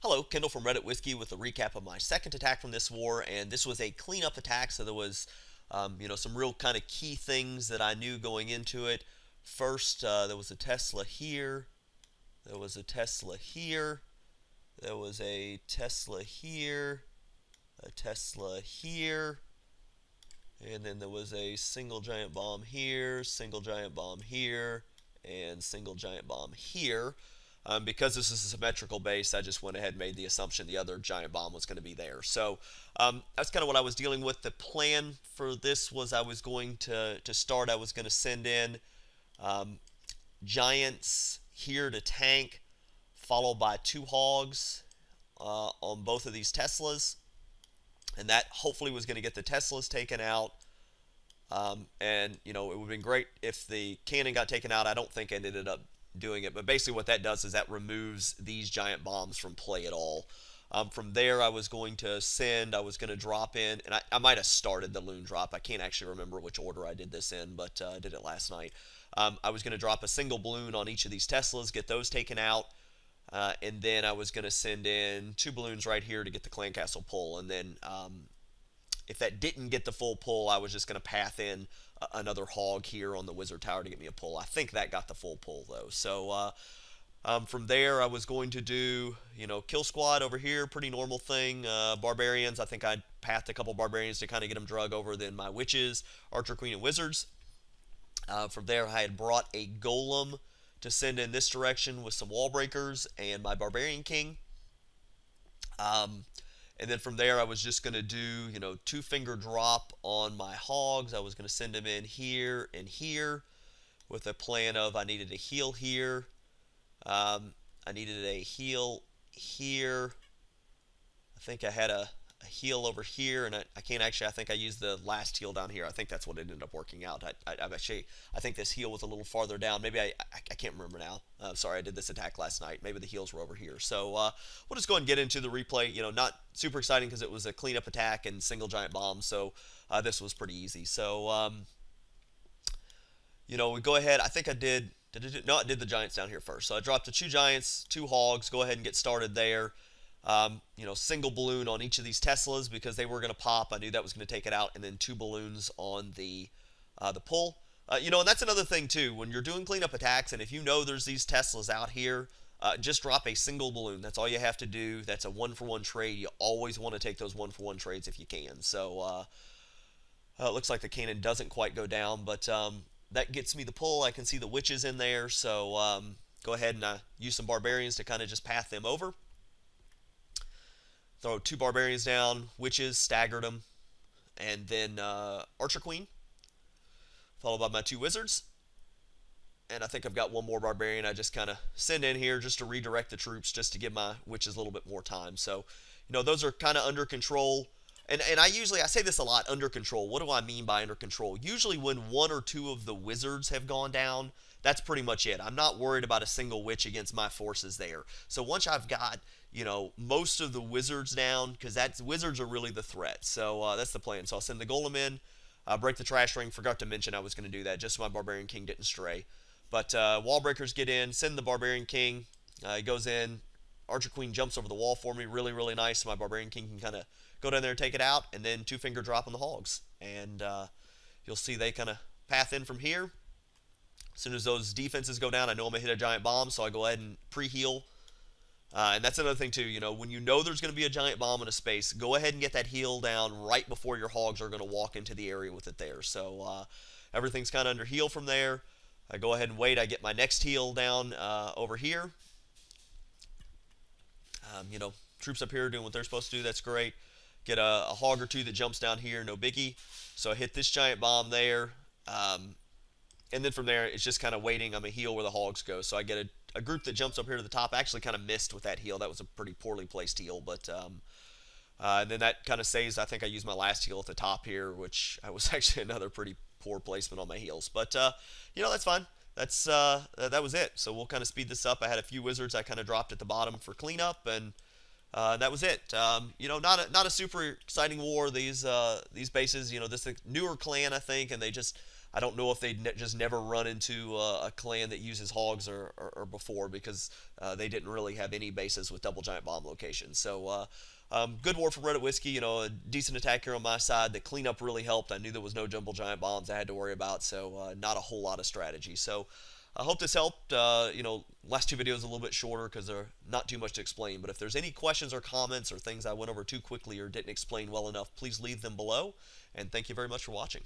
Hello, Kendall from Reddit Whiskey with a recap of my second attack from this war, and this was a cleanup attack, so there was, some real kind of key things that I knew going into it. First, there was a Tesla here, there was a Tesla here, there was a Tesla here, a Tesla here, and then there was a single giant bomb here, single giant bomb here, and single giant bomb here. Because this is a symmetrical base, I just went ahead and made the assumption the other giant bomb was going to be there. So that's kind of what I was dealing with. The plan for this was I was going to start, I was going to send in um, giants here to tank, followed by two hogs on both of these Teslas. And that hopefully was going to get the Teslas taken out. It would have been great if the cannon got taken out. I don't think it ended up doing it, but basically what that does is that removes these giant bombs from play at all. From there, I was going to drop in, and I might have started the loon drop. I can't actually remember which order I did this in, but I did it last night. I was going to drop a single balloon on each of these Teslas, get those taken out, and then I was going to send in two balloons right here to get the clan castle pull, and then if that didn't get the full pull, I was just going to path in another hog here on the wizard tower to get me a pull. I think that got the full pull though. So from there, I was going to do, kill squad over here, pretty normal thing. Barbarians, I think I pathed a couple barbarians to kind of get them drug over. Then my witches, archer, queen, and wizards. From there, I had brought a golem to send in this direction with some wall breakers and my barbarian king. And then from there, I was just going to do, two finger drop on my hogs. I was going to send them in here and here with a plan of I needed a heal here. I needed a heal here. I think I had a heal over here, and I can't actually, I think I used the last heal down here. I think that's what it ended up working out. I think this heal was a little farther down. Maybe I can't remember now. Sorry, I did this attack last night. Maybe the heals were over here. So we'll just go ahead and get into the replay. Not super exciting because it was a cleanup attack and single giant bomb, so this was pretty easy. So, we go ahead. I think I did, no, I did the giants down here first. So I dropped the two giants, two hogs, go ahead and get started there. Single balloon on each of these Teslas because they were going to pop. I knew that was going to take it out, and then two balloons on the pull. And that's another thing too. When you're doing cleanup attacks, and if you know there's these Teslas out here, just drop a single balloon. That's all you have to do. That's a one-for-one trade. You always want to take those one-for-one trades if you can. So it looks like the cannon doesn't quite go down, but that gets me the pull. I can see the witches in there, so go ahead and use some barbarians to kind of just path them over. Throw two barbarians down, witches, staggered them, and then archer queen, followed by my two wizards. And I think I've got one more barbarian I just kind of send in here just to redirect the troops, just to give my witches a little bit more time. So, those are kind of under control. And I say this a lot, under control. What do I mean by under control? Usually when one or two of the wizards have gone down, that's pretty much it. I'm not worried about a single witch against my forces there. So once I've got, most of the wizards down, because wizards are really the threat. So that's the plan. So I'll send the golem in, break the trash ring. Forgot to mention I was going to do that just so my barbarian king didn't stray. But wall breakers get in, send the barbarian king. He goes in. Archer queen jumps over the wall for me. Really, really nice. So my barbarian king can kind of go down there and take it out, and then two finger drop on the hogs. And you'll see they kind of path in from here. As soon as those defenses go down, I know I'm going to hit a giant bomb, so I go ahead and pre-heal. And that's another thing too, when you know there's going to be a giant bomb in a space, go ahead and get that heal down right before your hogs are going to walk into the area with it there. So everything's kind of under heal from there. I go ahead and wait. I get my next heal down over here. Troops up here doing what they're supposed to do. That's great. Get a hog or two that jumps down here. No biggie. So I hit this giant bomb there. And then from there, it's just kind of waiting. I'm going to heal where the hogs go. So I get a group that jumps up here to the top. I actually kind of missed with that heal. That was a pretty poorly placed heal. But and then that kind of saves. I think I used my last heal at the top here, which was actually another pretty poor placement on my heals. But, that's fine. That was it. So we'll kind of speed this up. I had a few wizards I kind of dropped at the bottom for cleanup, and that was it. Not a super exciting war. These bases, this is a newer clan, I think, and they just I don't know if they just never run into a clan that uses hogs or before, because they didn't really have any bases with double giant bomb locations. So good war for Reddit Whiskey. A decent attack here on my side. The cleanup really helped. I knew there was no jumbo giant bombs I had to worry about, so not a whole lot of strategy. So I hope this helped. Last two videos a little bit shorter because they're not too much to explain. But if there's any questions or comments or things I went over too quickly or didn't explain well enough, please leave them below. And thank you very much for watching.